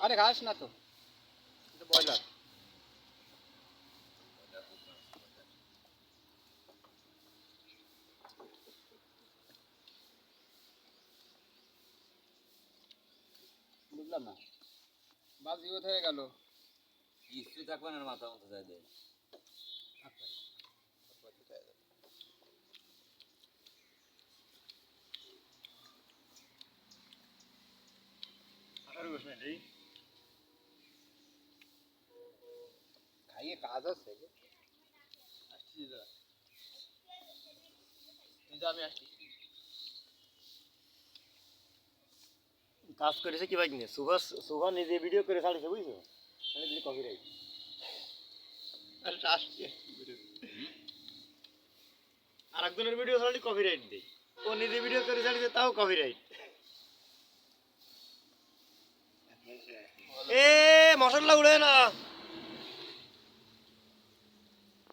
আরে ঘাস না তো, এটা ব্রয়লার। বুঝলাম না, বাজি কোথায় গেল? কিছুই থাকবে না, মাথা মতো যাই দেয়। খাইয়ে কাজ আছে। আসছি দাদা, কিন্তু আমি আসছি। কাজ করেছে কি ভাই কিনে সুভা নিজে ভিডিও করে ছাড়িছে বুঝছো, মানে দিলি কপিরাইট। আসছি আর একজনের ভিডিও ছাড়লে কপিরাইট দেই, ও নিজে ভিডিও করে ছাড়িছে তাও কপিরাইট। এ মশলা উড়ে না।